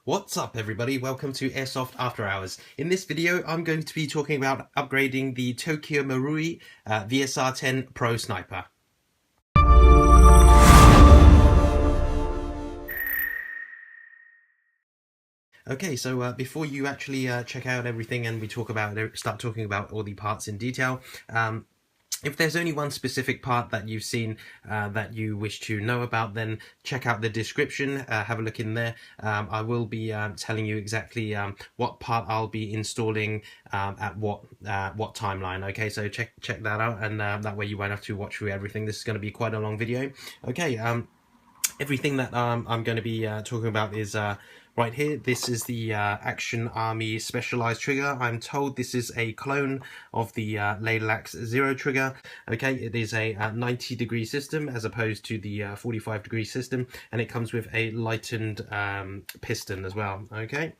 What's up everybody, welcome to Airsoft After Hours. In this video I'm going to be talking about upgrading the Tokyo Marui VSR-10 Pro Sniper. Okay, so before you actually check out everything and we start talking about all the parts in detail, if there's only one specific part that you've seen that you wish to know about, then check out the description, have a look in there. I will be telling you exactly what part I'll be installing at what timeline. Okay, so check that out, and that way you won't have to watch through everything. This is going to be quite a long video. Okay, everything that I'm going to be talking about is right here. This is the Action Army Specialized trigger. I'm told this is a clone of the Ladleaxe Zero trigger. Okay, it is a 90-degree system as opposed to the 45-degree system, and it comes with a lightened piston as well. Okay.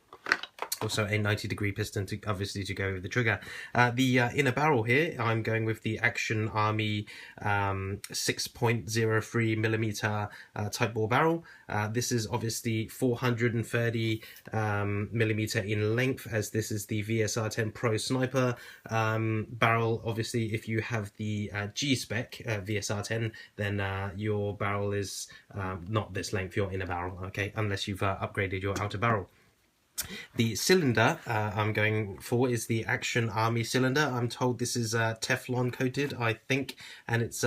Also a 90-degree piston obviously to go with the trigger. The inner barrel here, I'm going with the Action Army 6.03mm type bore barrel. This is obviously 430mm in length, as this is the VSR-10 Pro Sniper barrel. Obviously, if you have the G-spec VSR-10, then your barrel is not this length, your inner barrel, okay, unless you've upgraded your outer barrel. The cylinder I'm going for is the Action Army cylinder. I'm told this is Teflon coated, I think, and it's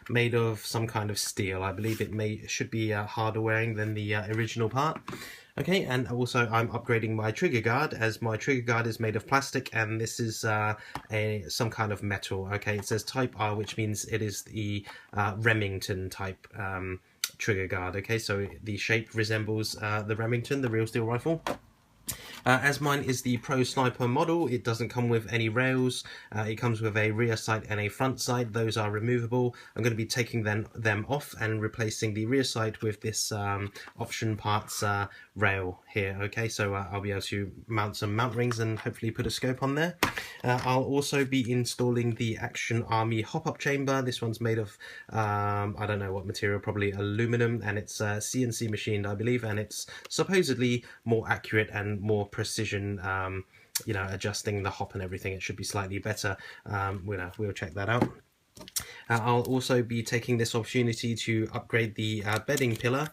made of some kind of steel. I believe it should be harder wearing than the original part. Okay, and also I'm upgrading my trigger guard, as my trigger guard is made of plastic and this is some kind of metal. Okay, it says Type R, which means it is the Remington type trigger guard. Okay, so the shape resembles the Remington, the real steel rifle. As mine is the Pro Sniper model, it doesn't come with any rails. It comes with a rear sight and a front sight. Those are removable. I'm going to be taking them off and replacing the rear sight with this option parts rail here. Okay, so I'll be able to mount some mount rings and hopefully put a scope on there. I'll also be installing the Action Army hop-up chamber. This one's made of I don't know what material, probably aluminum, and it's CNC machined, I believe, and it's supposedly more accurate and more precision, you know, adjusting the hop and everything. It should be slightly better. We'll check that out. I'll also be taking this opportunity to upgrade the bedding pillar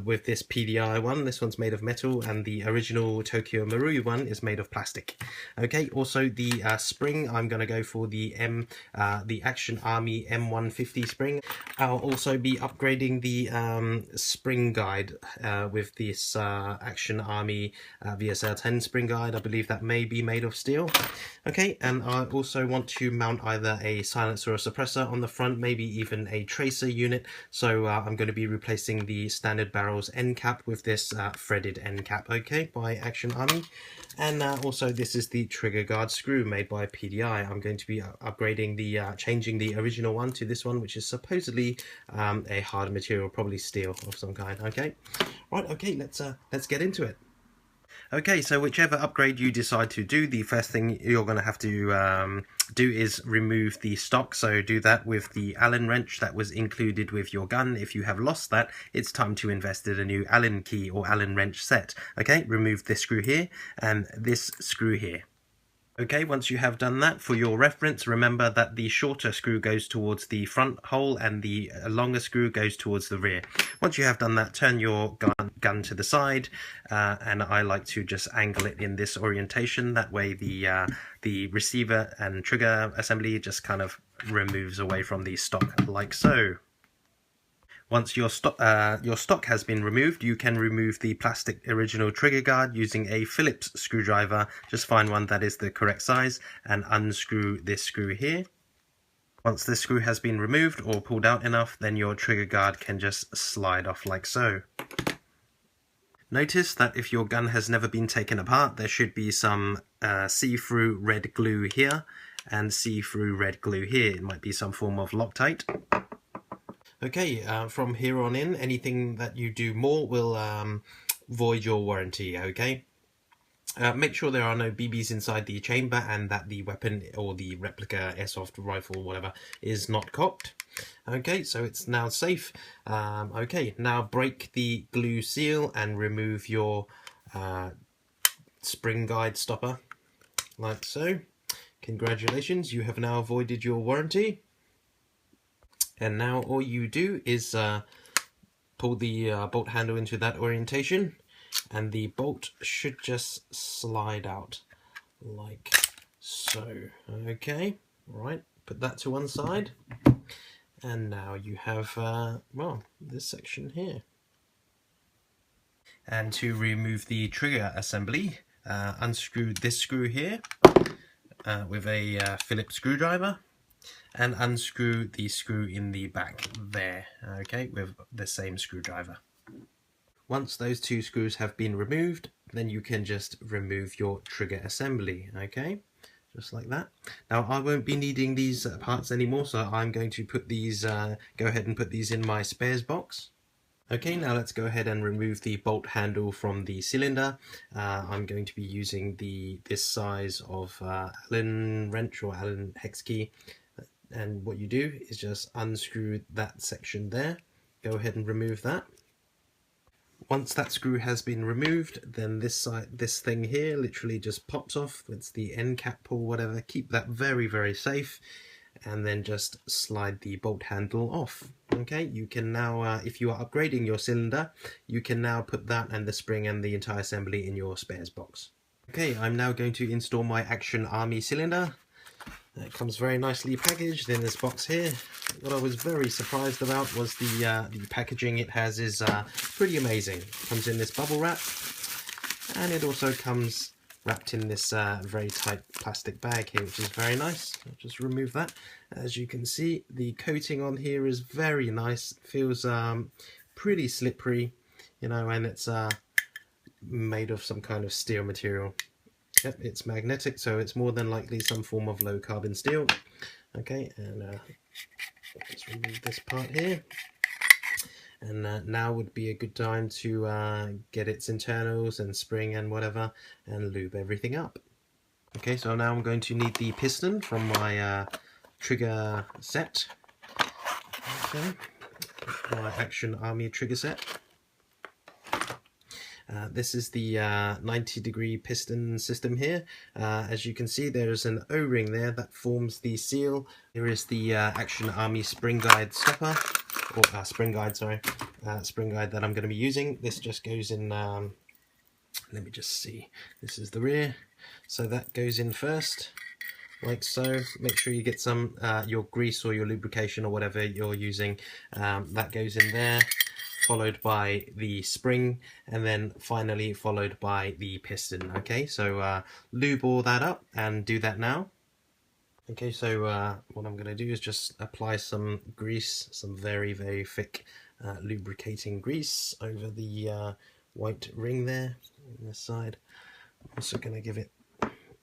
with this PDI one. This one's made of metal, and the original Tokyo Marui one is made of plastic. Okay, also the spring, I'm going to go for the Action Army M150 spring. I'll also be upgrading the spring guide with this Action Army VSR-10 spring guide. I believe that may be made of steel. Okay, and I also want to mount either a silencer or a suppressor on the front, maybe even a tracer unit. So I'm going to be replacing the standard barrel's end cap with this threaded end cap, okay, by Action Army. And also this is the trigger guard screw made by PDI. I'm going to be upgrading changing the original one to this one, which is supposedly a hard material, probably steel of some kind. Okay, right, okay, let's get into it. Okay, so whichever upgrade you decide to do, the first thing you're going to have to do is remove the stock. So do that with the Allen wrench that was included with your gun. If you have lost that, it's time to invest in a new Allen key or Allen wrench set. Okay, remove this screw here and this screw here. Okay, once you have done that, for your reference, remember that the shorter screw goes towards the front hole and the longer screw goes towards the rear. Once you have done that, turn your gun to the side, and I like to just angle it in this orientation. That way the receiver and trigger assembly just kind of removes away from the stock, like so. Once your stock has been removed, you can remove the plastic original trigger guard using a Phillips screwdriver. Just find one that is the correct size and unscrew this screw here. Once this screw has been removed or pulled out enough, then your trigger guard can just slide off like so. Notice that if your gun has never been taken apart, there should be some see-through red glue here and see-through red glue here. It might be some form of Loctite. Okay, from here on in, anything that you do more will void your warranty, okay? Make sure there are no BBs inside the chamber and that the weapon or the replica airsoft rifle, whatever, is not cocked. Okay, so it's now safe. Okay, now break the glue seal and remove your spring guide stopper, like so. Congratulations, you have now avoided your warranty. And now all you do is pull the bolt handle into that orientation, and the bolt should just slide out like so. Okay, right, put that to one side, and now you have well, this section here. And to remove the trigger assembly, unscrew this screw here with a Phillips screwdriver, and unscrew the screw in the back there, okay, with the same screwdriver. Once those two screws have been removed, then you can just remove your trigger assembly, okay, just like that. Now I won't be needing these parts anymore, so I'm going to put these, go ahead and put these in my spares box. Okay, now let's go ahead and remove the bolt handle from the cylinder. I'm going to be using this size of Allen wrench or Allen hex key, and what you do is just unscrew that section there. Go ahead and remove that. Once that screw has been removed, then this thing here literally just pops off. It's the end cap or whatever. Keep that very, very safe, and then just slide the bolt handle off. Okay, you can now, if you are upgrading your cylinder, you can now put that and the spring and the entire assembly in your spares box. Okay, I'm now going to install my Action Army cylinder. It comes very nicely packaged in this box here. What I was very surprised about was the packaging it has is pretty amazing. It comes in this bubble wrap, and it also comes wrapped in this very tight plastic bag here, which is very nice. I'll just remove that. As you can see, the coating on here is very nice. It feels pretty slippery, you know, and it's made of some kind of steel material. Yep, it's magnetic, so it's more than likely some form of low carbon steel. Okay, and let's remove this part here. And now would be a good time to get its internals and spring and whatever, and lube everything up. Okay, so now I'm going to need the piston from my trigger set. Okay, my Action Army trigger set. This is the 90-degree piston system here. As you can see, there is an O-ring there that forms the seal. Here is the Action Army spring guide stopper, or spring guide that I'm going to be using. This just goes in, let me just see, this is the rear, so that goes in first, like so. Make sure you get some, your grease or your lubrication or whatever you're using, that goes in there, followed by the spring, and then finally followed by the piston. Okay, so lube all that up and do that now. Okay, so what I'm going to do is just apply some grease, some very, very thick lubricating grease over the white ring there on this side. I'm also going to give it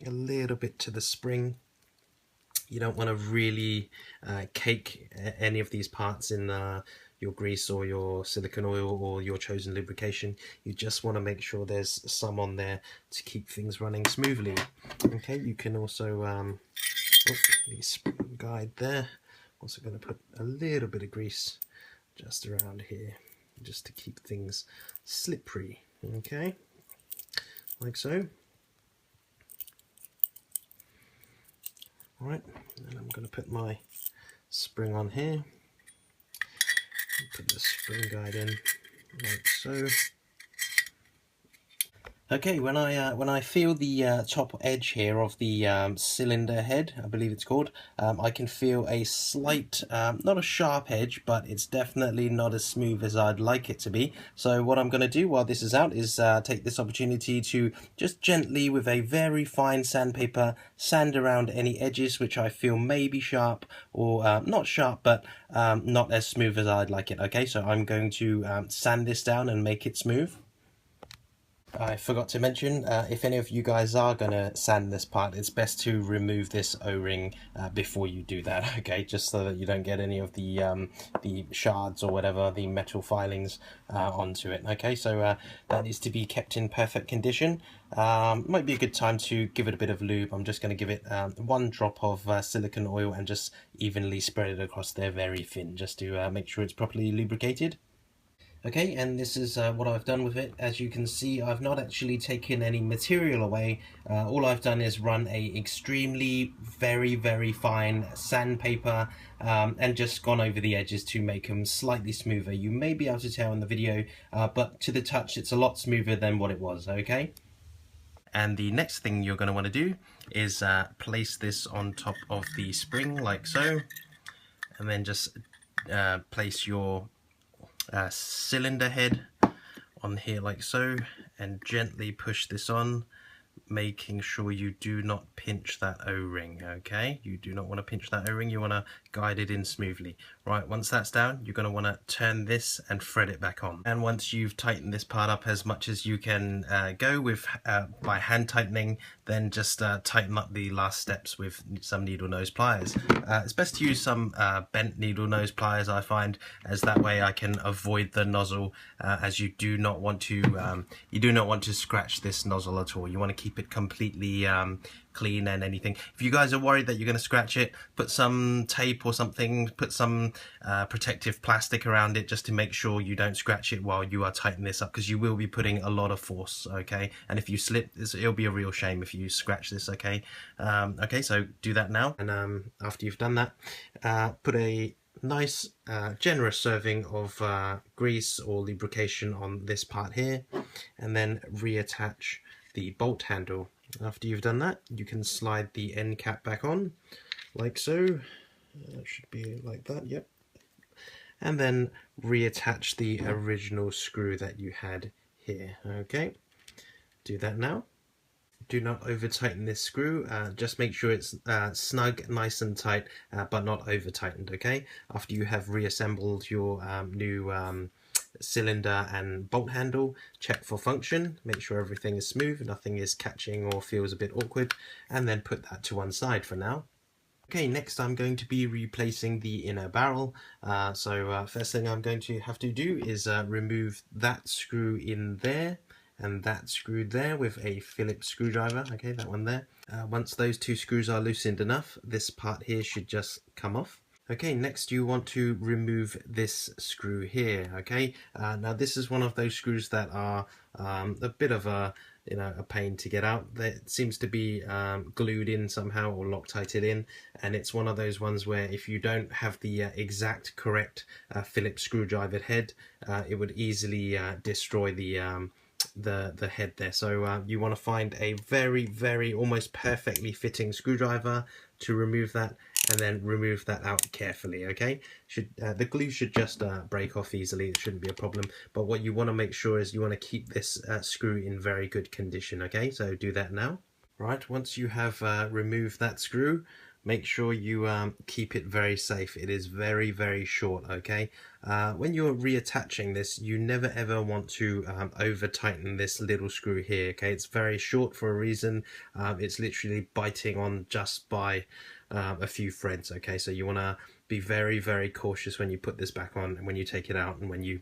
a little bit to the spring. You don't want to really cake any of these parts in your grease or your silicone oil or your chosen lubrication. You just want to make sure there's some on there to keep things running smoothly. Okay, you can also the spring guide there. Also going to put a little bit of grease just around here, just to keep things slippery. Okay, like so. Alright, and I'm going to put my spring on here. Put the spring guide in like so. Okay, when I feel the top edge here of the cylinder head, I believe it's called, I can feel a slight, not a sharp edge, but it's definitely not as smooth as I'd like it to be. So what I'm going to do while this is out is take this opportunity to just gently, with a very fine sandpaper, sand around any edges which I feel may be sharp, or not sharp, but not as smooth as I'd like it. Okay, so I'm going to sand this down and make it smooth. I forgot to mention, if any of you guys are going to sand this part, it's best to remove this O-ring before you do that, okay, just so that you don't get any of the shards or whatever, the metal filings onto it. Okay, so that needs to be kept in perfect condition. Might be a good time to give it a bit of lube. I'm just going to give it one drop of silicone oil and just evenly spread it across there very thin, just to make sure it's properly lubricated. Okay, and this is what I've done with it. As you can see, I've not actually taken any material away. All I've done is run a extremely very fine sandpaper and just gone over the edges to make them slightly smoother. You may be able to tell in the video, but to the touch it's a lot smoother than what it was, okay? And the next thing you're going to want to do is place this on top of the spring like so, and then just place your cylinder head on here like so, and gently push this on, making sure you do not pinch that O-ring. Okay, you do not want to pinch that O-ring, you want to guide it in smoothly. Right, once that's down, you're going to want to turn this and thread it back on. And once you've tightened this part up as much as you can go with by hand tightening, then just tighten up the last steps with some needle nose pliers. It's best to use some bent needle nose pliers, I find, as that way I can avoid the nozzle, as you do not want to scratch this nozzle at all. You want to keep it completely clean and anything. If you guys are worried that you're going to scratch it, put some tape or something, put some protective plastic around it just to make sure you don't scratch it while you are tightening this up, because you will be putting a lot of force, okay? And if you slip, it'll be a real shame if you scratch this, okay? Okay, so do that now, and after you've done that, put a nice generous serving of grease or lubrication on this part here, and then reattach the bolt handle. After you've done that, you can slide the end cap back on like so. It should be like that, yep. And then reattach the original screw that you had here. Okay, do that now. Do not over tighten this screw, just make sure it's snug, nice and tight, but not over tightened. Okay, after you have reassembled your new cylinder and bolt handle, check for function, make sure everything is smooth, nothing is catching or feels a bit awkward, and then put that to one side for now. Okay, next I'm going to be replacing the inner barrel. First thing I'm going to have to do is remove that screw in there and that screw there with a Phillips screwdriver. Okay, that one there. Once those two screws are loosened enough, this part here should just come off. Okay, next you want to remove this screw here. Okay, now this is one of those screws that are a bit of a pain to get out. It seems to be glued in somehow or Loctited in, and it's one of those ones where if you don't have the exact correct Phillips screwdriver head, it would easily destroy the head there. So you want to find a very almost perfectly fitting screwdriver to remove that, and then remove that out carefully. Okay, the glue should just break off easily, it shouldn't be a problem, but what you want to make sure is you want to keep this screw in very good condition. Okay, so do that now. Right, once you have removed that screw, make sure you keep it very safe. It is very short. Okay, when you're reattaching this, you never ever want to over tighten this little screw here. Okay, it's very short for a reason. It's literally biting on just by a few threads. Okay, so you want to be very cautious when you put this back on and when you take it out, and when you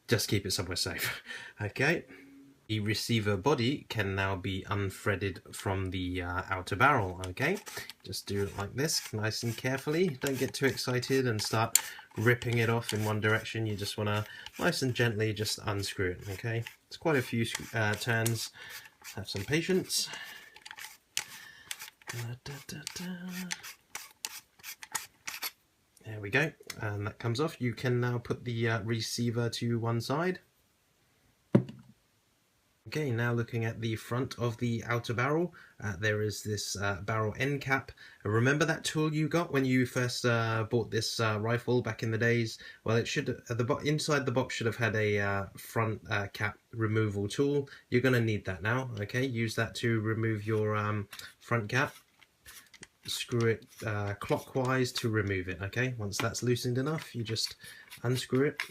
just keep it somewhere safe. Okay, the receiver body can now be unthreaded from the outer barrel. Okay, just do it like this, nice and carefully. Don't get too excited and start ripping it off in one direction. You just want to nice and gently just unscrew it. Okay, it's quite a few turns. Have some patience. There we go, and that comes off. You can now put the receiver to one side. Okay, now looking at the front of the outer barrel, there is this barrel end cap. Remember that tool you got when you first bought this rifle back in the days? Well, it should inside the box should have had a front cap removal tool. You're going to need that now. Okay, use that to remove your front cap. Screw it clockwise to remove it. Okay, once that's loosened enough, you just unscrew it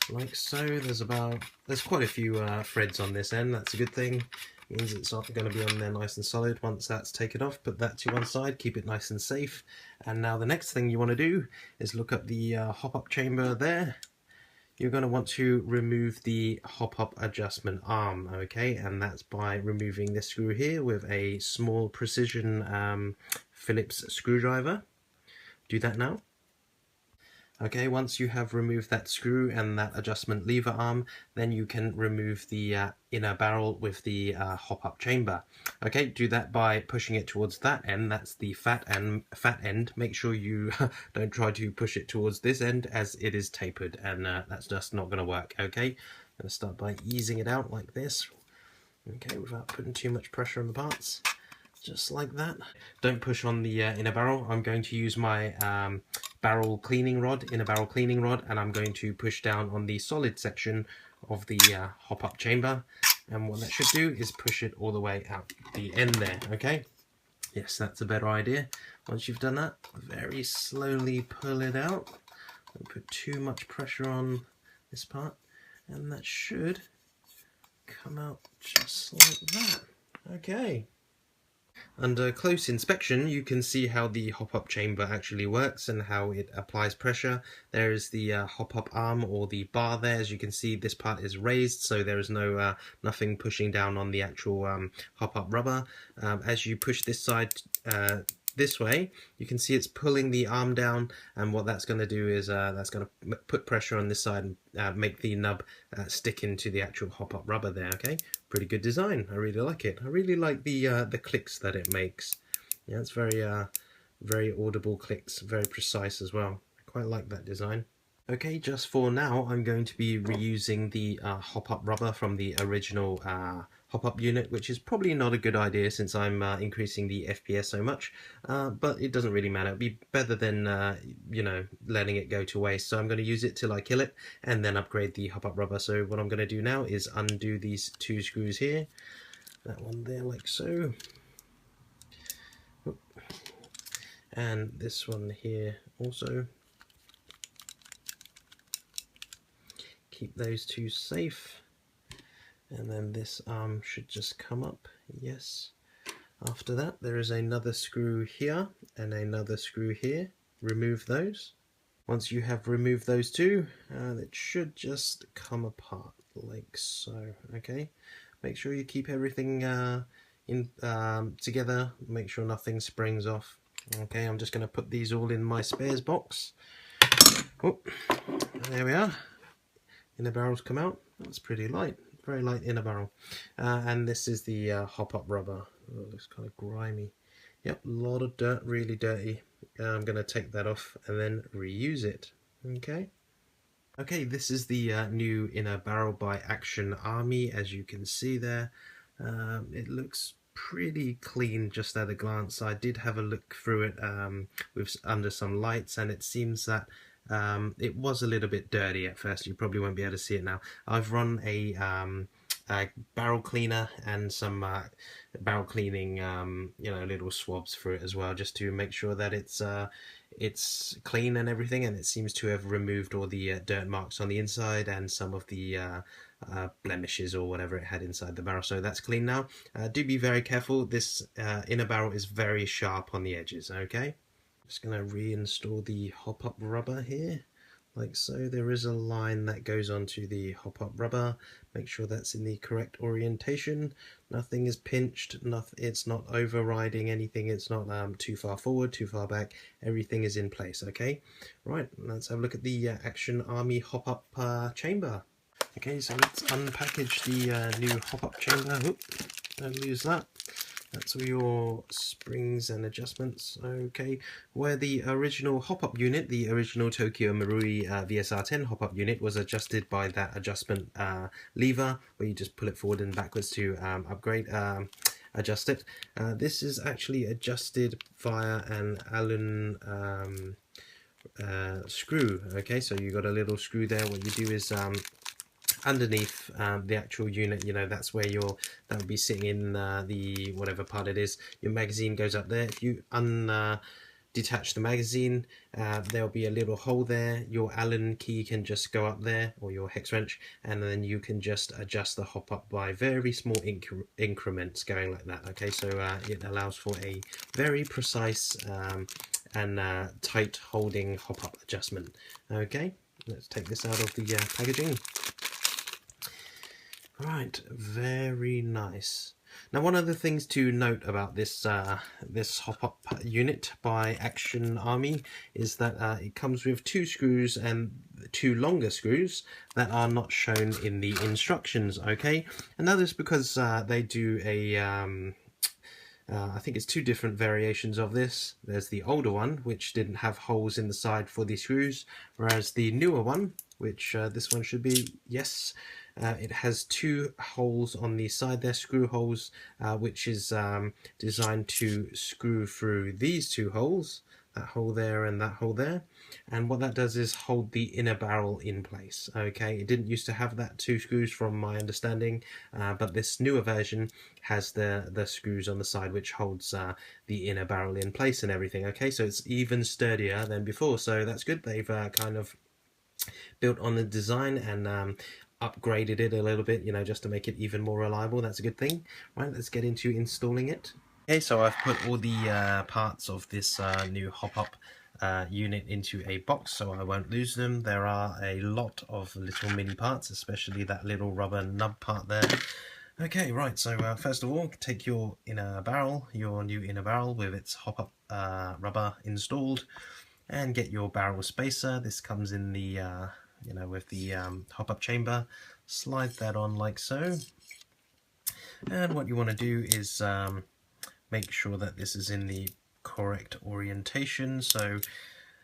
like so. There's quite a few threads on this end. That's a good thing. It means it's not going to be on there nice and solid. Once that's taken off, put that to one side, keep it nice and safe. And now the next thing you want to do is look at the hop-up chamber there. You're going to want to remove the hop-up adjustment arm, okay, and that's by removing this screw here with a small precision Phillips screwdriver. Do that now. Okay, once you have removed that screw and that adjustment lever arm, then you can remove the inner barrel with the hop-up chamber. Okay, do that by pushing it towards that end. That's the fat end. Make sure you don't try to push it towards this end, as it is tapered, and that's just not going to work. Okay, I'm going to start by easing it out like this. Okay, without putting too much pressure on the parts. Just like that. Don't push on the inner barrel. I'm going to use my inner barrel cleaning rod, and I'm going to push down on the solid section of the hop-up chamber. And what that should do is push it all the way out the end there, okay? Yes, that's a better idea. Once you've done that, very slowly pull it out. Don't put too much pressure on this part, and that should come out just like that. Okay. Under close inspection, you can see how the hop-up chamber actually works and how it applies pressure. There is the hop-up arm, or the bar there. As you can see, this part is raised, so there is no nothing pushing down on the actual hop-up rubber. As you push this side this way, you can see it's pulling the arm down, and what that's going to do is that's going to put pressure on this side and make the nub stick into the actual hop-up rubber there. Okay, pretty good design. I really like it. I really like the clicks that it makes. Yeah, it's very audible clicks, very precise as well. I quite like that design. Okay, just for now, I'm going to be reusing the hop-up rubber from the original hop-up unit, which is probably not a good idea since I'm increasing the FPS so much, but it doesn't really matter. It'd be better than, you know, letting it go to waste. So I'm going to use it till I kill it and then upgrade the hop-up rubber. So what I'm going to do now is undo these two screws here, that one there like so, and this one here also. Keep those two safe, and then this arm should just come up. Yes. After that, there is another screw here and another screw here. Remove those. Once you have removed those two, it should just come apart like so. Okay, make sure you keep everything together. Make sure nothing springs off. Okay, I'm just going to put these all in my spares box. Oh, there we are. Inner barrels come out. That's pretty light, very light inner barrel. And this is the hop-up rubber. Oh, it looks kind of grimy. Yep, a lot of dirt, really dirty. I'm going to take that off and then reuse it. Okay. Okay, this is the new inner barrel by Action Army, as you can see there. It looks pretty clean just at a glance. I did have a look through it under some lights, and it seems that it was a little bit dirty at first. You probably won't be able to see it now. I've run a barrel cleaner and some barrel cleaning, you know, little swabs through it as well, just to make sure that it's clean and everything. And it seems to have removed all the dirt marks on the inside and some of the blemishes or whatever it had inside the barrel. So that's clean now. Do be very careful. This inner barrel is very sharp on the edges. Okay. Just going to reinstall the hop-up rubber here, like so. There is a line that goes onto the hop-up rubber. Make sure that's in the correct orientation. Nothing is pinched, it's not overriding anything, it's not too far forward, too far back. Everything is in place, okay? Right, let's have a look at the Action Army hop-up chamber. Okay, so let's unpackage the new hop-up chamber. Oop, don't lose that. That's all your springs and adjustments. Okay, where the original hop-up unit, the original Tokyo Marui VSR-10 hop-up unit, was adjusted by that adjustment lever, where you just pull it forward and backwards to adjust it. This is actually adjusted via an Allen screw. Okay, so you got a little screw there. What you do is underneath the actual unit, you know, that's where that would be sitting in the whatever part it is. Your magazine goes up there. If you detach the magazine, there'll be a little hole there. Your Allen key can just go up there, or your hex wrench, and then you can just adjust the hop up by very small increments going like that. Okay, so it allows for a very precise and tight holding hop up adjustment. Okay, let's take this out of the packaging. Right, very nice. Now, one of the things to note about this this hop-up unit by Action Army is that it comes with 2 screws and 2 longer screws that are not shown in the instructions. Okay, and that is because they do a I think it's 2 different variations of this. There's the older one, which didn't have holes in the side for the screws, whereas the newer one, which this one should be, yes, it has 2 holes on the side there, screw holes, which is designed to screw through these 2 holes, that hole there and that hole there, and what that does is hold the inner barrel in place. Okay, it didn't used to have that 2 screws from my understanding, but this newer version has the screws on the side which holds the inner barrel in place and everything. Okay, so it's even sturdier than before, so that's good. They've kind of built on the design and upgraded it a little bit, you know, just to make it even more reliable. That's a good thing. Right, let's get into installing it. Okay, so I've put all the parts of this new hop-up unit into a box so I won't lose them. There are a lot of little mini parts, especially that little rubber nub part there. Okay, right, so first of all, take your inner barrel, your new inner barrel with its hop-up rubber installed, and get your barrel spacer. This comes in the, you know, with the hop-up chamber. Slide that on like so. And what you want to do is make sure that this is in the correct orientation. So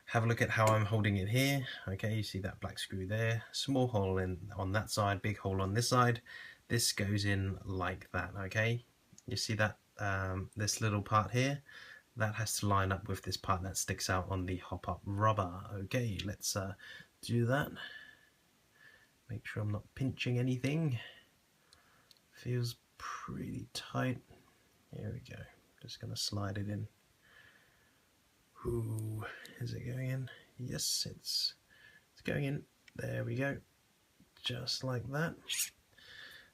have a look at how I'm holding it here. Okay, you see that black screw there, small hole in on that side, big hole on this side. This goes in like that. Okay, you see that this little part here, that has to line up with this part that sticks out on the hop-up rubber. Okay, let's do that. Make sure I'm not pinching anything. Feels pretty tight. Here we go. Just gonna slide it in. Ooh, is it going in? Yes, it's going in. There we go. Just like that.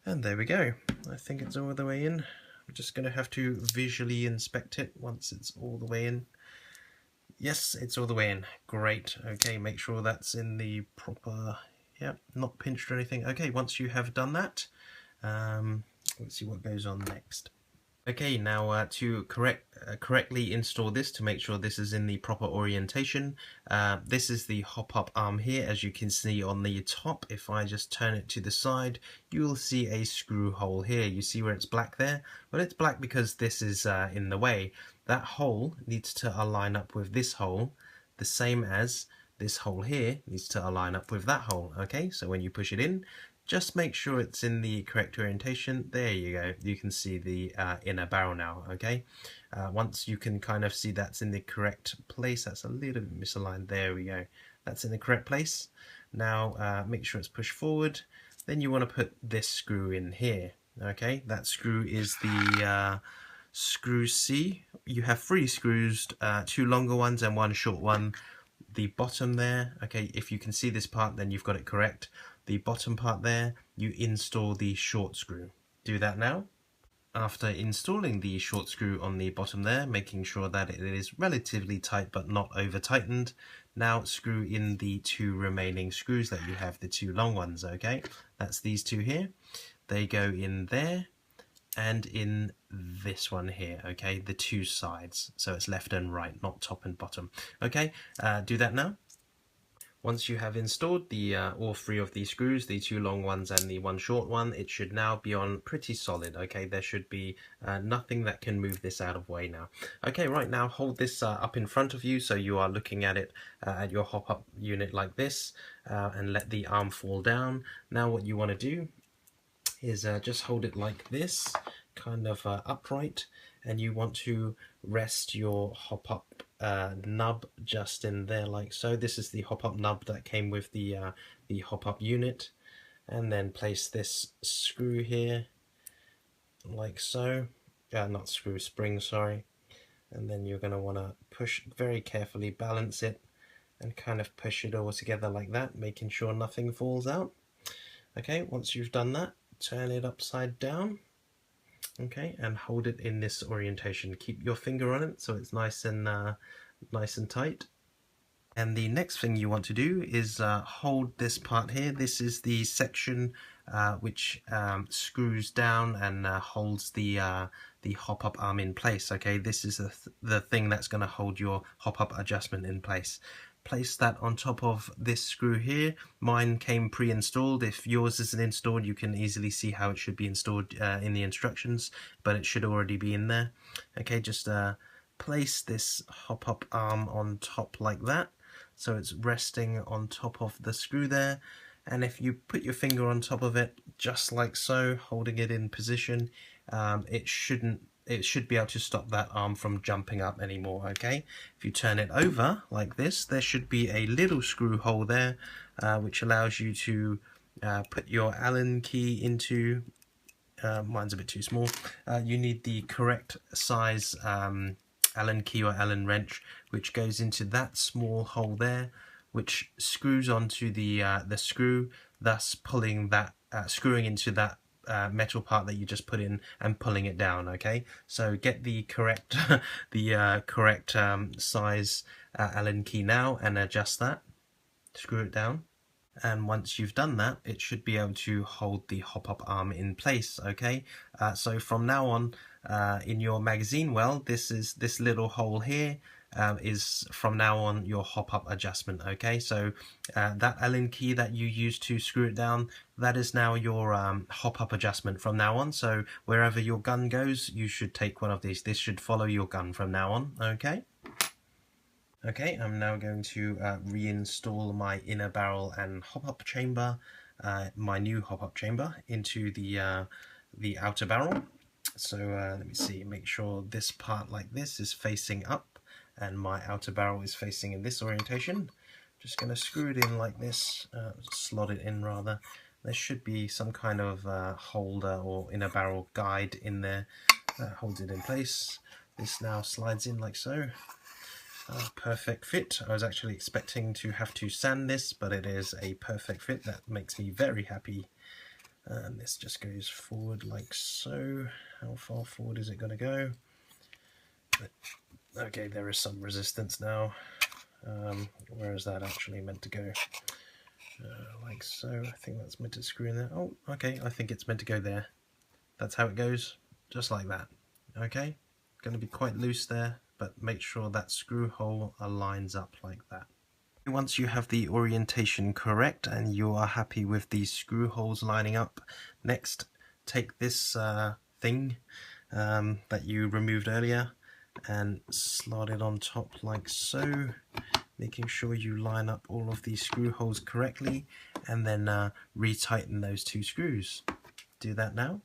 And there we go. I think it's all the way in. I'm just gonna have to visually inspect it once it's all the way in. Yes, it's all the way in. Great. Okay, make sure that's in the proper, yep, not pinched or anything. Okay, once you have done that, let's see what goes on next. Okay, now to correctly install this, to make sure this is in the proper orientation, this is the hop-up arm here. As you can see on the top, if I just turn it to the side, you will see a screw hole here. You see where it's black there? Well, it's black because this is in the way. That hole needs to align up with this hole, the same as this hole here needs to align up with that hole. Okay, so when you push it in, just make sure it's in the correct orientation. There you go. You can see the inner barrel now, okay? Once you can kind of see that's in the correct place, that's a little bit misaligned. There we go. That's in the correct place. Now make sure it's pushed forward. Then you want to put this screw in here, okay? That screw is the screw C. You have 3 screws, 2 longer ones and 1 short one. The bottom there, okay, if you can see this part, then you've got it correct. The bottom part there, you install the short screw. Do that now. After installing the short screw on the bottom there, making sure that it is relatively tight but not over tightened, now screw in the 2 remaining screws that you have, the 2 long ones, okay? That's these 2 here. They go in there and in this one here, okay? The 2 sides, so it's left and right, not top and bottom. Okay, do that now. Once you have installed the all 3 of these screws, the 2 long ones and the 1 short one, it should now be on pretty solid, okay? There should be nothing that can move this out of way now. Okay, right, now hold this up in front of you so you are looking at it at your hop-up unit like this, and let the arm fall down. Now what you want to do is just hold it like this, kind of upright, and you want to rest your hop-up nub just in there like so. This is the hop-up nub that came with the hop-up unit, and then place this screw here like so, not screw, spring, sorry, and then you're going to want to push very carefully, balance it and kind of push it all together like that, making sure nothing falls out. Okay, once you've done that, turn it upside down. Okay, and hold it in this orientation. Keep your finger on it so it's nice and tight. And the next thing you want to do is hold this part here. This is the section which screws down and holds the hop-up arm in place. Okay, this is the thing that's going to hold your hop-up adjustment in place. Place that on top of this screw here. Mine came pre-installed. If yours isn't installed, you can easily see how it should be installed in the instructions, but it should already be in there. Okay, just place this hop-up arm on top like that, so it's resting on top of the screw there. And if you put your finger on top of it, just like so, holding it in position, it should be able to stop that arm from jumping up anymore. Okay, if you turn it over like this, there should be a little screw hole there, which allows you to put your Allen key into. Mine's a bit too small. You need the correct size Allen key or Allen wrench, which goes into that small hole there, which screws onto the screw, thus pulling that, screwing into that metal part that you just put in and pulling it down. Okay, so get the correct correct size Allen key now and adjust that. Screw it down. And once you've done that, it should be able to hold the hop-up arm in place. Okay, so from now on, in your magazine well, this little hole here is from now on your hop-up adjustment. Okay, so that Allen key that you used to screw it down, that is now your hop-up adjustment from now on. So wherever your gun goes, you should take one of these. This should follow your gun from now on. Okay. Okay, I'm now going to reinstall my inner barrel and hop-up chamber, my new hop-up chamber, into the outer barrel. So let me see, make sure this part like this is facing up and my outer barrel is facing in this orientation. Just going to screw it in like this, slot it in rather. There should be some kind of holder or inner barrel guide in there that holds it in place. This now slides in like so. Perfect fit. I was actually expecting to have to sand this, but it is a perfect fit. That makes me very happy. And this just goes forward like so. How far forward is it going to go? Okay, there is some resistance now. Where is that actually meant to go? Like so. I think that's meant to screw in there. Oh, okay, I think it's meant to go there. That's how it goes, just like that. Okay, going to be quite loose there, but make sure that screw hole aligns up like that. Once you have the orientation correct and you are happy with these screw holes lining up, next take this thing that you removed earlier and slide it on top like so, making sure you line up all of these screw holes correctly, and then retighten those two screws. Do that now.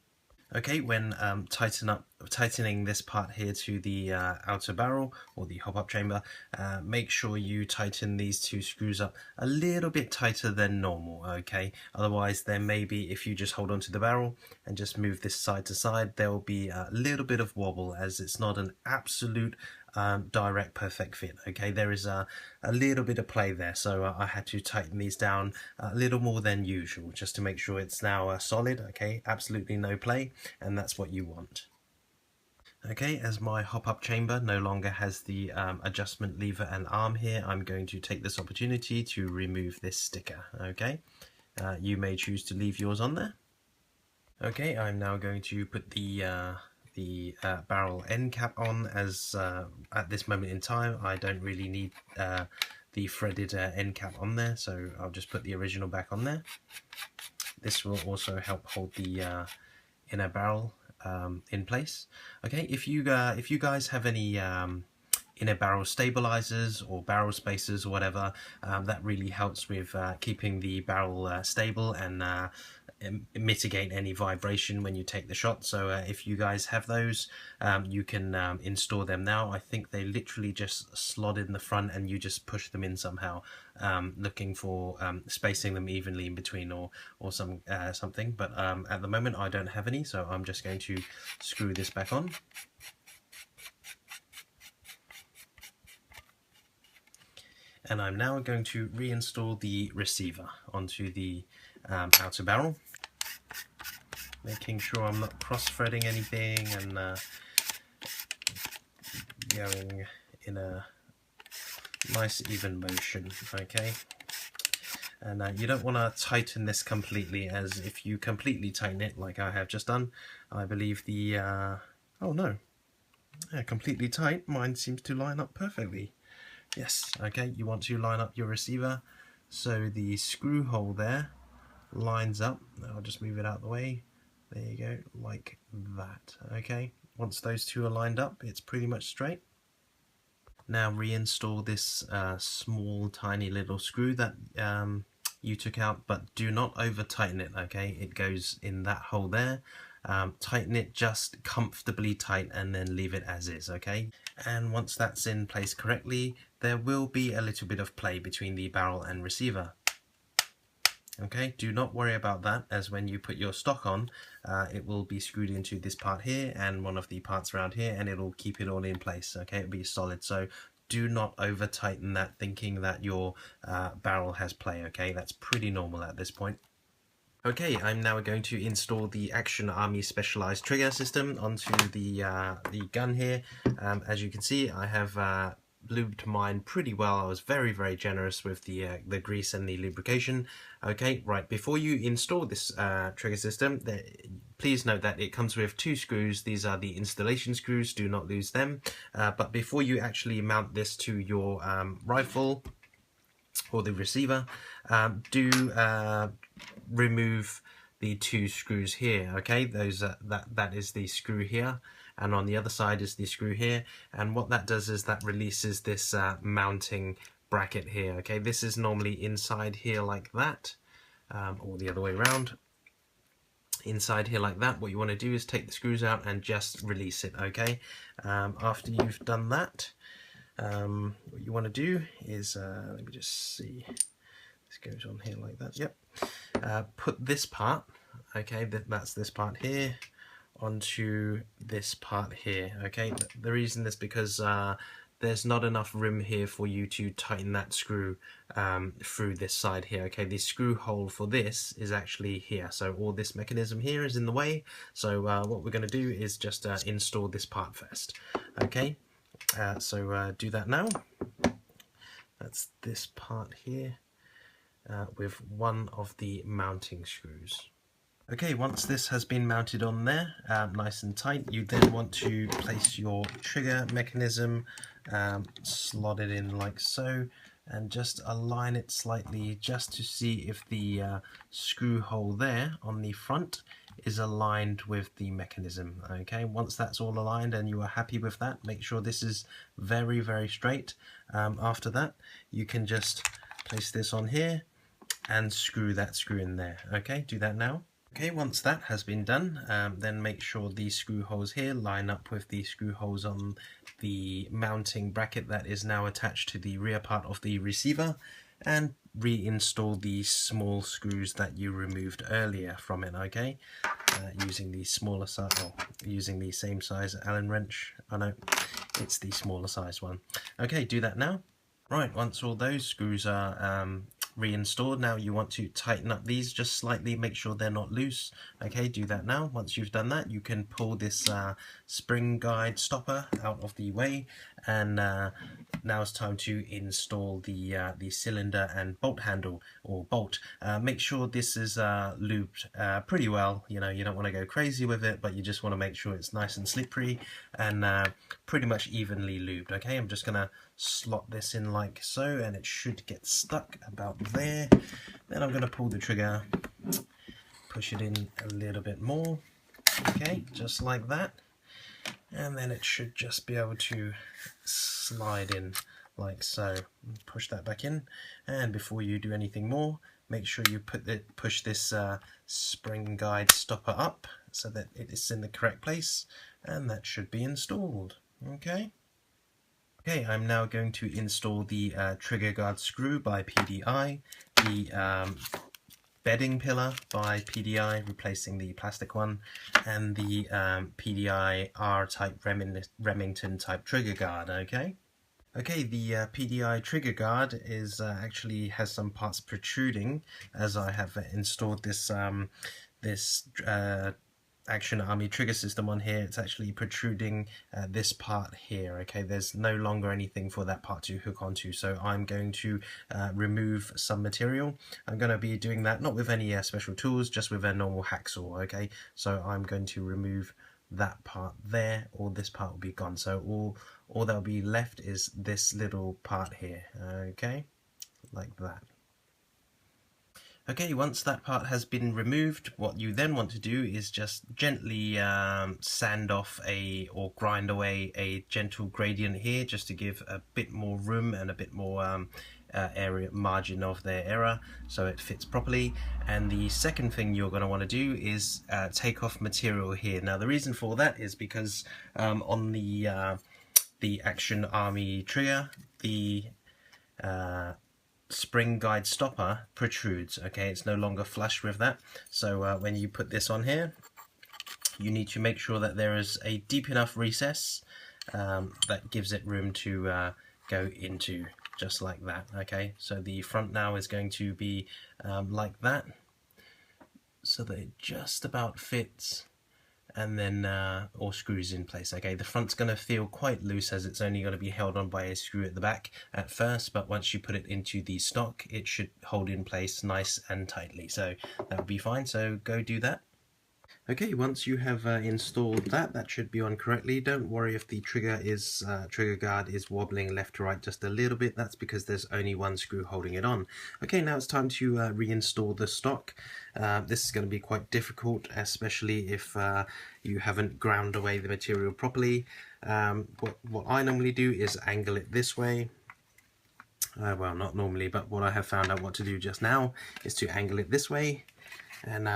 Okay, when tightening this part here to the outer barrel or the hop-up chamber, make sure you tighten these two screws up a little bit tighter than normal, okay? Otherwise there may be, if you just hold on to the barrel and just move this side to side, there will be a little bit of wobble, as it's not an absolute direct perfect fit. Okay, there is a little bit of play there, so I had to tighten these down a little more than usual just to make sure it's now solid. Okay, absolutely no play, and that's what you want. Okay, as my hop-up chamber no longer has the adjustment lever and arm here, I'm going to take this opportunity to remove this sticker. Okay, you may choose to leave yours on there. Okay, I'm now going to put the barrel end cap on, as at this moment in time I don't really need the threaded end cap on there, so I'll just put the original back on there. This will also help hold the inner barrel in place. Okay, if you guys have any inner barrel stabilizers or barrel spacers or whatever, that really helps with keeping the barrel stable and mitigate any vibration when you take the shot. So if you guys have those, you can install them now. I think they literally just slot in the front and you just push them in somehow, looking for spacing them evenly in between or something, but at the moment I don't have any, so I'm just going to screw this back on. And I'm now going to reinstall the receiver onto the outer barrel, making sure I'm not cross-threading anything and going in a nice even motion, okay? And you don't want to tighten this completely, as if you completely tighten it like I have just done, I believe the oh no, yeah, completely tight, mine seems to line up perfectly. Yes, okay, you want to line up your receiver so the screw hole there lines up. I'll just move it out of the way. There you go, like that. Okay, once those two are lined up, it's pretty much straight. Now reinstall this small tiny little screw that you took out, but do not over tighten it. Okay, it goes in that hole there. Tighten it just comfortably tight and then leave it as is. Okay, and once that's in place correctly, there will be a little bit of play between the barrel and receiver. Okay, do not worry about that, as when you put your stock on, it will be screwed into this part here and one of the parts around here, and it'll keep it all in place. Okay, it'll be solid. So do not over tighten that thinking that your barrel has play. Okay, that's pretty normal at this point. Okay, I'm now going to install the Action Army Specialized trigger system onto the gun here. As you can see, I have lubed mine pretty well. I was very generous with the grease and the lubrication. Okay, right, before you install this trigger system, please note that it comes with 2 screws. These are the installation screws, do not lose them. But before you actually mount this to your rifle or the receiver, do remove the 2 screws here. Okay, those that is the screw here, and on the other side is the screw here, and what that does is that releases this mounting bracket here. Okay, this is normally inside here like that, or the other way around. Inside here like that. What you want to do is take the screws out and just release it. Okay, after you've done that, what you want to do is let me just see, this goes on here like that. Yep. Put this part, okay, that's this part here, onto this part here. Okay, the reason is because there's not enough room here for you to tighten that screw through this side here. Okay, the screw hole for this is actually here, so all this mechanism here is in the way. So what we're going to do is just install this part first. Okay, so do that now. That's this part here with one of the mounting screws. Okay, once this has been mounted on there, nice and tight, you then want to place your trigger mechanism, slot it in like so, and just align it slightly just to see if the screw hole there on the front is aligned with the mechanism. Okay, once that's all aligned and you are happy with that, make sure this is very straight. After that, you can just place this on here and screw that screw in there. Okay, do that now. Okay, once that has been done, then make sure the screw holes here line up with the screw holes on the mounting bracket that is now attached to the rear part of the receiver, and reinstall the small screws that you removed earlier from it. Okay, using the smaller size, or using the same size Allen wrench. Oh no, it's the smaller size one. Okay, do that now. Right, once all those screws are reinstalled, now you want to tighten up these just slightly, make sure they're not loose. Okay, do that now. Once you've done that, you can pull this spring guide stopper out of the way, and now it's time to install the cylinder and bolt handle, or bolt. Make sure this is lubed pretty well. You know, you don't want to go crazy with it, but you just want to make sure it's nice and slippery and pretty much evenly lubed. Okay, I'm just gonna slot this in like so, and it should get stuck about there. Then I'm going to pull the trigger, push it in a little bit more, okay, just like that, and then it should just be able to slide in like so. Push that back in, and before you do anything more, make sure you push this spring guide stopper up so that it is in the correct place, and that should be installed. Okay. Okay, I'm now going to install the trigger guard screw by PDI, the bedding pillar by PDI, replacing the plastic one, and the PDI R-type Remington type trigger guard. Okay. Okay, the PDI trigger guard is actually has some parts protruding, as I have installed this Action Army trigger system on here, it's actually protruding this part here. Okay, there's no longer anything for that part to hook onto, so I'm going to remove some material. I'm going to be doing that not with any special tools, just with a normal hacksaw. Okay, so I'm going to remove that part there, or this part will be gone, so all that'll be left is this little part here. Okay, like that. Okay, once that part has been removed, what you then want to do is just gently sand off or grind away a gentle gradient here, just to give a bit more room and a bit more area margin of their error so it fits properly. And the second thing you're going to want to do is take off material here. Now the reason for that is because on the Action Army trigger, the spring guide stopper protrudes. Okay, it's no longer flush with that, so when you put this on here, you need to make sure that there is a deep enough recess that gives it room to go into, just like that. Okay, so the front now is going to be like that, so that it just about fits, and then all screws in place. Okay, the front's going to feel quite loose as it's only going to be held on by a screw at the back at first, but once you put it into the stock, it should hold in place nice and tightly, so that would be fine. So go do that. Okay, once you have installed that should be on correctly. Don't worry if the trigger guard is wobbling left to right just a little bit. That's because there's only one screw holding it on. Okay, now it's time to reinstall the stock. This is going to be quite difficult, especially if you haven't ground away the material properly. What I normally do is angle it this way. Well, not normally, but what I have found out what to do just now is to angle it this way. And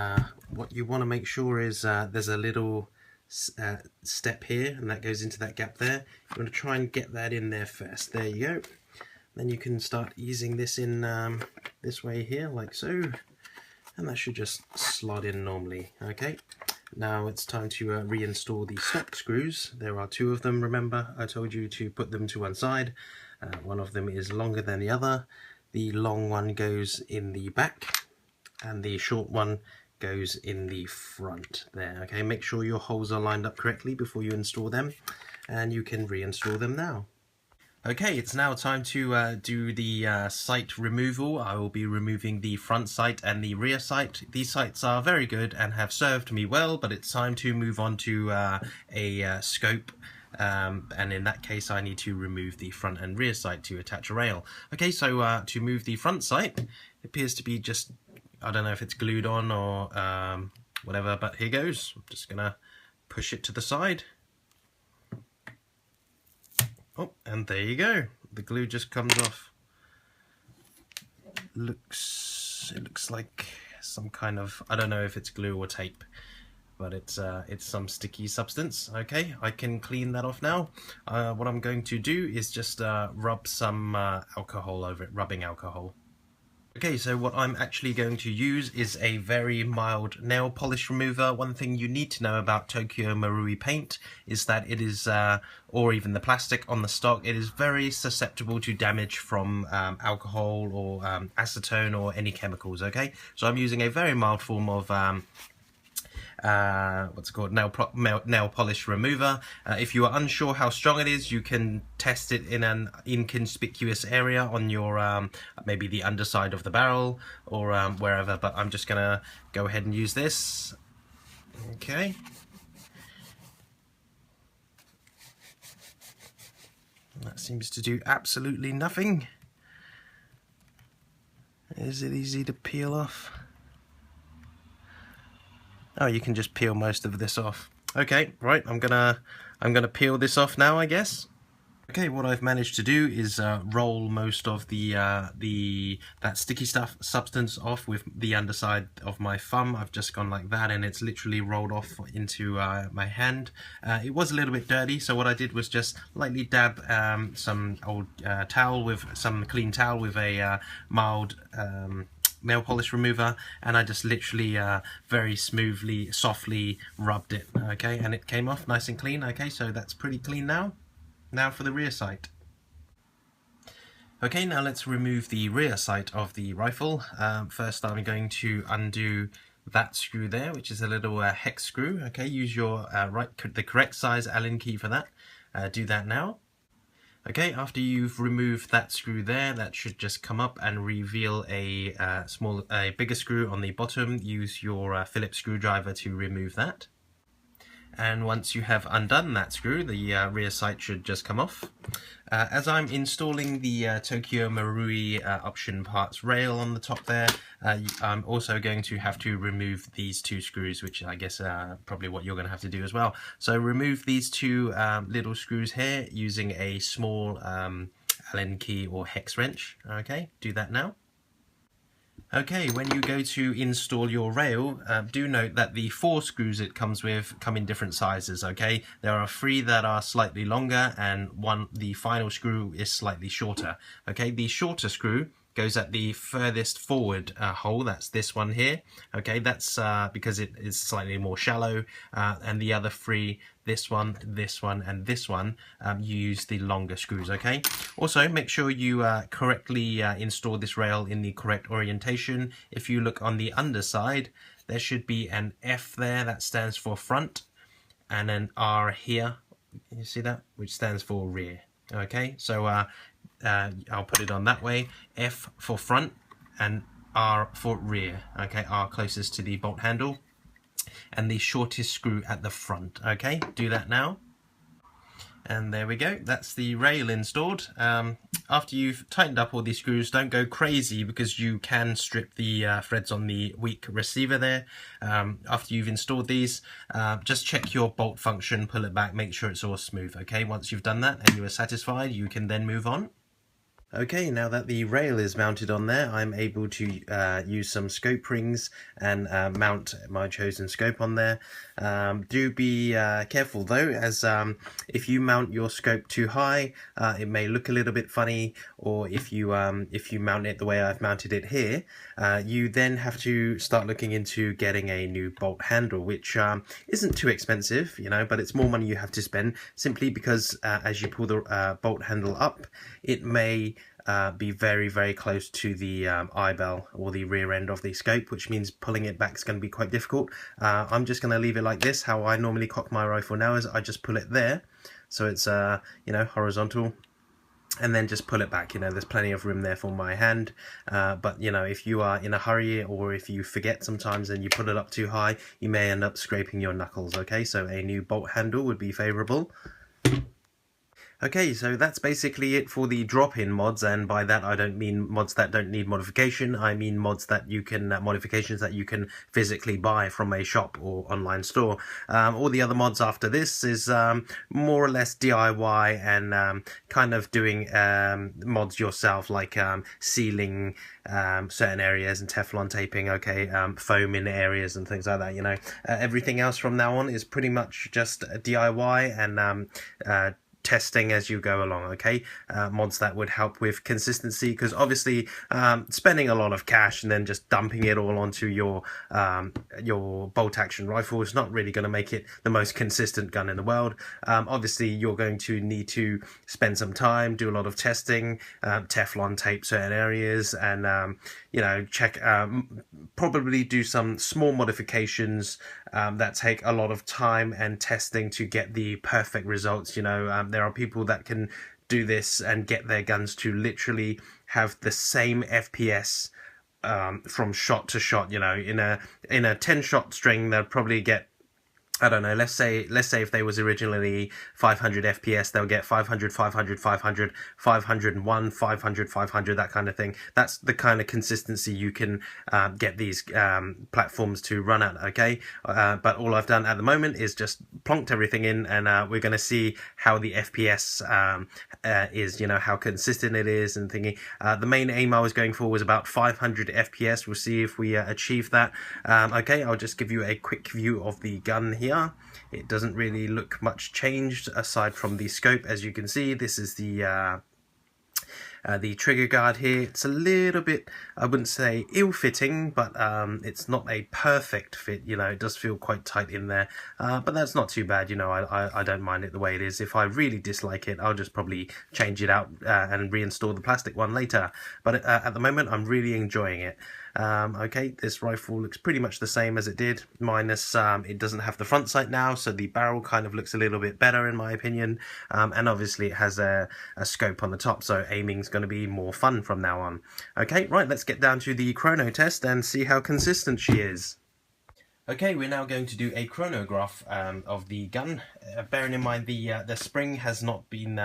what you want to make sure is there's a little step here, and that goes into that gap there. You want to try and get that in there first. There you go. Then you can start easing this in this way here, like so. And that should just slot in normally. Okay. Now it's time to reinstall the stock screws. There are two of them, remember. I told you to put them to one side. One of them is longer than the other. The long one goes in the back, and the short one goes in the front there. Okay, make sure your holes are lined up correctly before you install them, and you can reinstall them now. Okay, it's now time to do the sight removal. I will be removing the front sight and the rear sight. These sights are very good and have served me well, but it's time to move on to a scope. And in that case I need to remove the front and rear sight to attach a rail. Okay, so to move the front sight, it appears to be just, I don't know if it's glued on or whatever, but here goes. I'm just gonna push it to the side. Oh, and there you go. The glue just comes off. It looks like some kind of, I don't know if it's glue or tape, but it's some sticky substance. Okay, I can clean that off now. What I'm going to do is just rub some alcohol over it, rubbing alcohol. Okay, so what I'm actually going to use is a very mild nail polish remover. One thing you need to know about Tokyo Marui paint is that it is, or even the plastic on the stock, it is very susceptible to damage from alcohol or acetone or any chemicals, okay? So I'm using a very mild form of what's it called, nail polish remover. If you are unsure how strong it is, you can test it in an inconspicuous area on your maybe the underside of the barrel or wherever, but I'm just gonna go ahead and use this. Okay, that seems to do absolutely nothing. Is it easy to peel off? Oh, you can just peel most of this off. Okay, right, I'm gonna peel this off now, I guess. Okay, what I've managed to do is roll most of that sticky substance off with the underside of my thumb. I've just gone like that, and it's literally rolled off into my hand. It was a little bit dirty, so what I did was just lightly dab some old towel with some clean towel with a mild nail polish remover, and I just literally very smoothly, softly rubbed it. Okay, and it came off nice and clean. Okay, so that's pretty clean now. Now for the rear sight. Okay, now let's remove the rear sight of the rifle. First I'm going to undo that screw there, which is a little hex screw. Okay, use your the correct size Allen key for that. Do that now. Okay, after you've removed that screw there, that should just come up and reveal a bigger screw on the bottom. Use your Phillips screwdriver to remove that. And once you have undone that screw, the rear sight should just come off. As I'm installing the Tokyo Marui option parts rail on the top there, I'm also going to have to remove these two screws, which I guess probably what you're going to have to do as well. So remove these two little screws here using a small Allen key or hex wrench. Okay, do that now. Okay, when you go to install your rail, do note that the 4 screws it comes with come in different sizes, okay? There are 3 that are slightly longer and the final screw is slightly shorter. Okay, the shorter screw goes at the furthest forward hole, that's this one here. Okay, that's because it is slightly more shallow, and the other 3, this one, and this one, you use the longer screws, okay? Also, make sure you correctly install this rail in the correct orientation. If you look on the underside, there should be an F there, that stands for front, and an R here, you see that, which stands for rear. Okay, so I'll put it on that way. F for front and R for rear. Okay, R closest to the bolt handle and the shortest screw at the front. Okay, do that now. And there we go, that's the rail installed. After you've tightened up all these screws, don't go crazy because you can strip the threads on the weak receiver there. After you've installed these, just check your bolt function, pull it back, make sure it's all smooth. Okay, once you've done that and you are satisfied, you can then move on. Okay, now that the rail is mounted on there, I'm able to use some scope rings and mount my chosen scope on there. Do be careful though, as if you mount your scope too high, it may look a little bit funny, or if you mount it the way I've mounted it here, you then have to start looking into getting a new bolt handle, which isn't too expensive, you know, but it's more money you have to spend simply because as you pull the bolt handle up, it may be very, very close to the eye bell or the rear end of the scope, which means pulling it back is going to be quite difficult. I'm just going to leave it like this. How I normally cock my rifle now is I just pull it there, so it's you know, horizontal, and then just pull it back. You know, there's plenty of room there for my hand, but you know, if you are in a hurry or if you forget sometimes and you put it up too high, you may end up scraping your knuckles. Okay, so a new bolt handle would be favorable. Okay, so that's basically it for the drop-in mods, and by that I don't mean mods that don't need modification, I mean mods that you can, modifications that you can physically buy from a shop or online store. All the other mods after this is more or less DIY and kind of doing mods yourself, like sealing certain areas and Teflon taping, okay, foam in areas and things like that, you know. Everything else from now on is pretty much just DIY and testing as you go along, okay? Mods that would help with consistency, because obviously spending a lot of cash and then just dumping it all onto your bolt action rifle is not really going to make it the most consistent gun in the world. Obviously you're going to need to spend some time, do a lot of testing, Teflon tape certain areas, and you know, check, probably do some small modifications that take a lot of time and testing to get the perfect results. You know, there are people that can do this and get their guns to literally have the same FPS from shot to shot. You know, in a 10-shot string, they'll probably get, I don't know, let's say if they was originally 500 FPS, they'll get 500, 500, 500, 501, 500, 500, that kind of thing. That's the kind of consistency you can get these platforms to run at, okay? But all I've done at the moment is just plonked everything in, and we're going to see how the FPS is, you know, how consistent it is and thingy. The main aim I was going for was about 500 FPS. We'll see if we achieve that. Okay, I'll just give you a quick view of the gun here. It doesn't really look much changed aside from the scope. As you can see, this is the trigger guard here. It's a little bit, I wouldn't say ill-fitting, but it's not a perfect fit, you know. It does feel quite tight in there, but that's not too bad, you know. I don't mind it the way it is. If I really dislike it, I'll just probably change it out and reinstall the plastic one later, but at the moment I'm really enjoying it. Okay, this rifle looks pretty much the same as it did, minus it doesn't have the front sight now, so the barrel kind of looks a little bit better in my opinion, and obviously it has a scope on the top, so aiming's going to be more fun from now on. Okay, right, let's get down to the chrono test and see how consistent she is. Okay, we're now going to do a chronograph of the gun, bearing in mind the spring has not been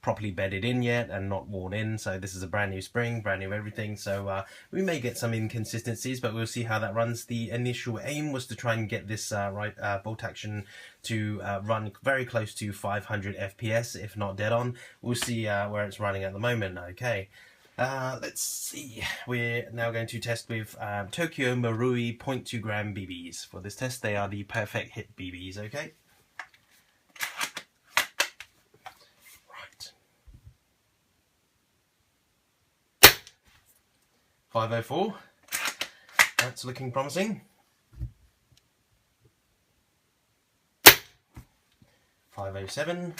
properly bedded in yet and not worn in, so this is a brand new spring, brand new everything, so we may get some inconsistencies, but we'll see how that runs. The initial aim was to try and get this bolt action to run very close to 500 FPS, if not dead on. We'll see where it's running at the moment. Okay. Let's see, we're now going to test with Tokyo Marui 0.2 gram BBs. For this test, they are the perfect hit BBs, okay? Right. 504, that's looking promising. 507.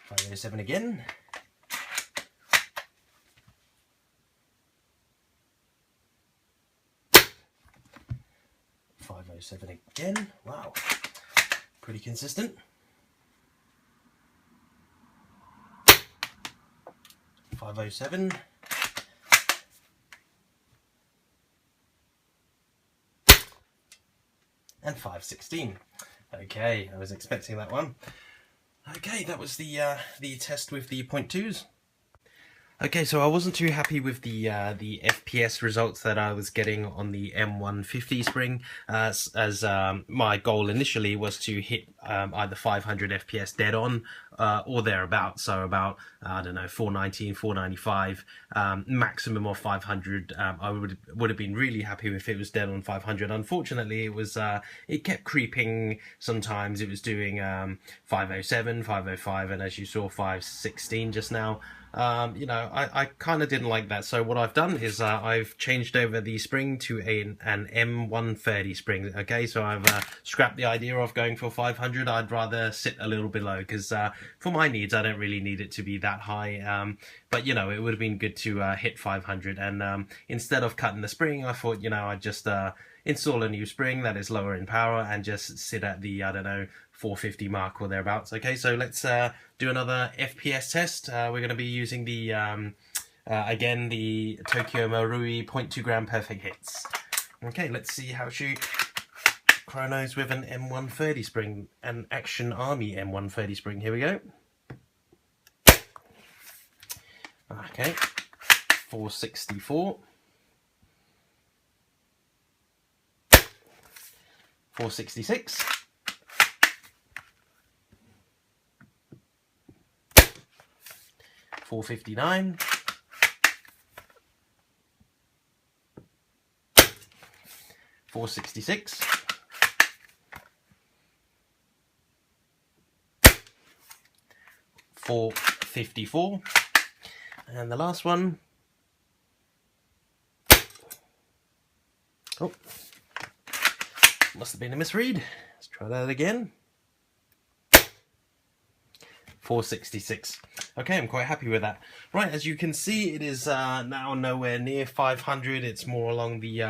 507 again. 507 again. Wow, pretty consistent. 507. And 516. Okay, I was expecting that one. Okay, that was the test with the 0.2s. Okay, so I wasn't too happy with the FPS results that I was getting on the M150 spring, as my goal initially was to hit either 500 FPS dead on or thereabouts, so about, I don't know, 419, 495, maximum of 500. I would have been really happy if it was dead on 500. Unfortunately, it kept creeping. Sometimes it was doing 507, 505, and as you saw, 516 just now. You know, I kind of didn't like that, so what I've done is I've changed over the spring to an M130 spring. Okay, so I've scrapped the idea of going for 500. I'd rather sit a little below, because for my needs I don't really need it to be that high, but you know, it would have been good to hit 500, and instead of cutting the spring, I thought, you know, I'd just install a new spring that is lower in power and just sit at the, I don't know, 450 mark or thereabouts. Okay, so let's do another FPS test. We're going to be using the again, the Tokyo Marui 0.2 gram perfect hits. Okay, let's see how she chronos with an M130 spring, an Action Army M130 spring. Here we go. Okay, 464, 466, 459, 466, 454, and the last one, oh, must have been a misread. Let's try that again. 466. Okay, I'm quite happy with that. Right, as you can see, it is now nowhere near 500. It's more along the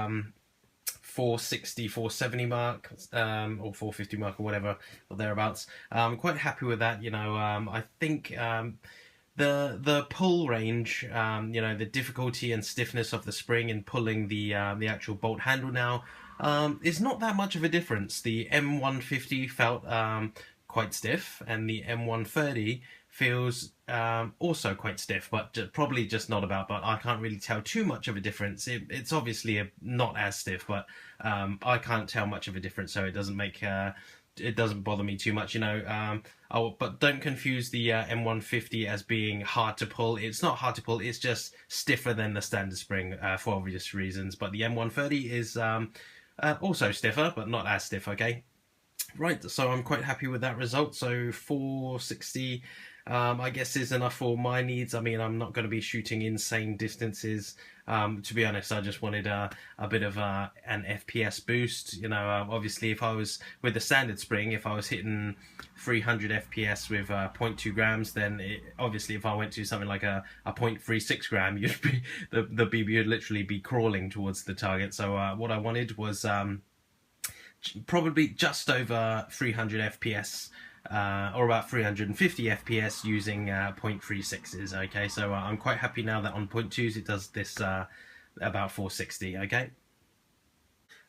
460, 470 mark, or 450 mark, or whatever, or thereabouts. I'm quite happy with that. You know, I think the pull range, you know, the difficulty and stiffness of the spring in pulling the actual bolt handle now, is not that much of a difference. The M150 felt quite stiff, and the M130 feels also quite stiff, but probably just not about, but I can't really tell too much of a difference. It's obviously not as stiff, but I can't tell much of a difference, so it doesn't make it doesn't bother me too much, you know. But don't confuse the M150 as being hard to pull. It's not hard to pull, it's just stiffer than the standard spring for obvious reasons. But the M130 is also stiffer, but not as stiff, okay? Right, so I'm quite happy with that result. So 460 I guess is enough for my needs. I mean, I'm not going to be shooting insane distances. To be honest, I just wanted a bit of an FPS boost. You know, obviously if I was with the standard spring, if I was hitting 300 FPS with 0.2 grams, then obviously if I went to something like a 0.36 gram, the BB would literally be crawling towards the target. So what I wanted was probably just over 300 FPS. Or about 350 FPS using 0.36s. Okay, so I'm quite happy now that on 0.2s it does this about 460.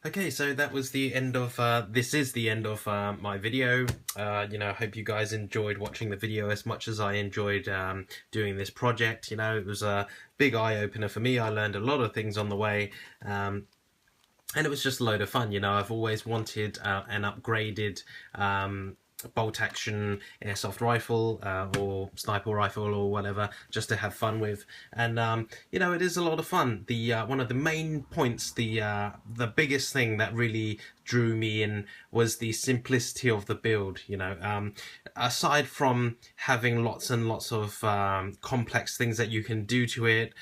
Okay, so that was the end of this is the end of my video. You know, I hope you guys enjoyed watching the video as much as I enjoyed doing this project. You know, it was a big eye-opener for me. I learned a lot of things on the way. And it was just a load of fun. You know, I've always wanted an upgraded bolt action airsoft rifle or sniper rifle or whatever, just to have fun with. And you know, it is a lot of fun. The one of the main points, the biggest thing that really drew me in was the simplicity of the build. You know, aside from having lots and lots of complex things that you can do to it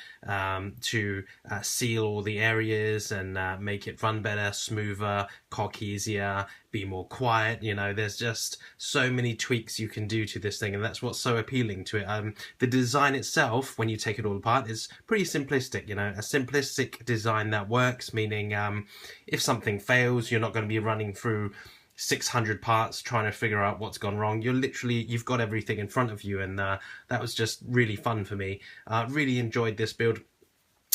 to seal all the areas and make it run better, smoother, cock easier, be more quiet. You know, there's just so many tweaks you can do to this thing, and that's what's so appealing to it. The design itself, when you take it all apart, is pretty simplistic. You know, a simplistic design that works, meaning if something fails, you're not going to be running through 600 parts trying to figure out what's gone wrong. You've got everything in front of you, and that was just really fun for me. Really enjoyed this build.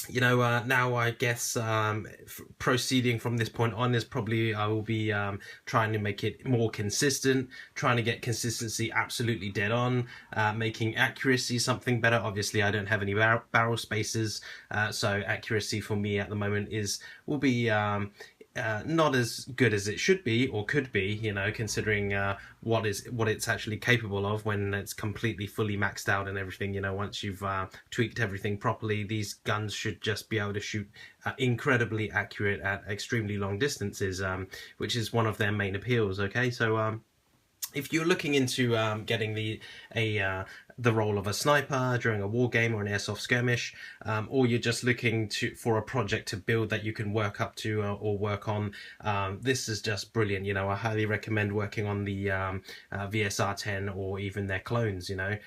You know, now I guess proceeding from this point on is probably I will be trying to make it more consistent, trying to get consistency absolutely dead on, making accuracy something better. Obviously I don't have any barrel spaces, so accuracy for me at the moment will be not as good as it should be or could be, you know, considering what it's actually capable of when it's completely fully maxed out and everything. You know, once you've tweaked everything properly, these guns should just be able to shoot incredibly accurate at extremely long distances, which is one of their main appeals. Okay, so if you're looking into getting the role of a sniper during a war game or an airsoft skirmish, or you're just looking for a project to build that you can work up to or work on, this is just brilliant. You know, I highly recommend working on the VSR-10 or even their clones. You know,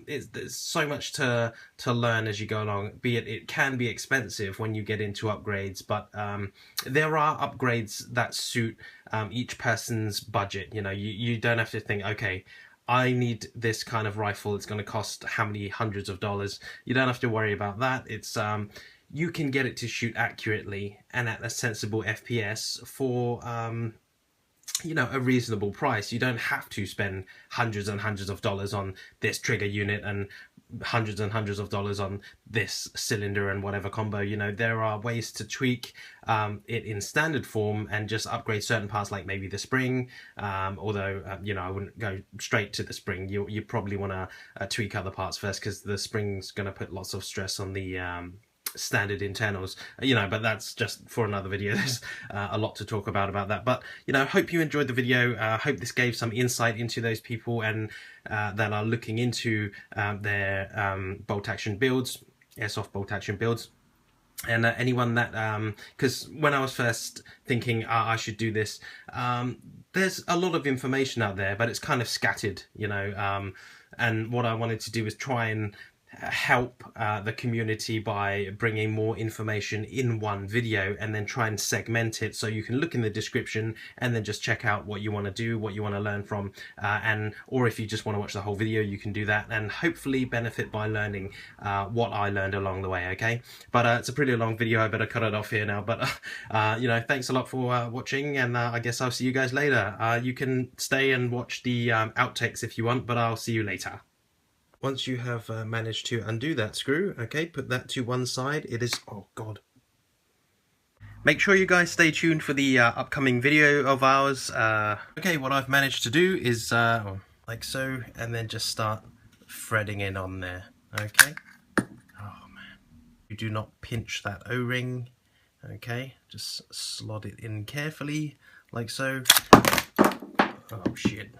there's so much to learn as you go along. It can be expensive when you get into upgrades, but there are upgrades that suit each person's budget. You know, you don't have to think, okay, I need this kind of rifle, it's going to cost how many hundreds of dollars. You don't have to worry about that. It's you can get it to shoot accurately and at a sensible FPS for you know, a reasonable price. You don't have to spend hundreds and hundreds of dollars on this trigger unit and hundreds and hundreds of dollars on this cylinder and whatever combo. You know, there are ways to tweak it in standard form and just upgrade certain parts, like maybe the spring, although you know, I wouldn't go straight to the spring. You probably want to tweak other parts first, because the spring's going to put lots of stress on the standard internals, you know, but that's just for another video. There's a lot to talk about that, but you know, hope you enjoyed the video. Hope this gave some insight into those people and that are looking into their bolt action builds, airsoft bolt action builds. And anyone that because when I was first thinking I should do this, there's a lot of information out there, but it's kind of scattered, you know, and what I wanted to do is try and help the community by bringing more information in one video, and then try and segment it so you can look in the description and then just check out what you want to do, what you want to learn from, or if you just want to watch the whole video, you can do that and hopefully benefit by learning what I learned along the way. Okay, but it's a pretty long video, I better cut it off here now. But you know, thanks a lot for watching, and I guess I'll see you guys later. You can stay and watch the outtakes if you want, but I'll see you later. Once you have managed to undo that screw, okay, put that to one side. It is, oh god. Make sure you guys stay tuned for the upcoming video of ours. Okay, what I've managed to do is like so, and then just start threading in on there, okay? Oh man. You do not pinch that O-ring, okay? Just slot it in carefully, like so. Oh shit.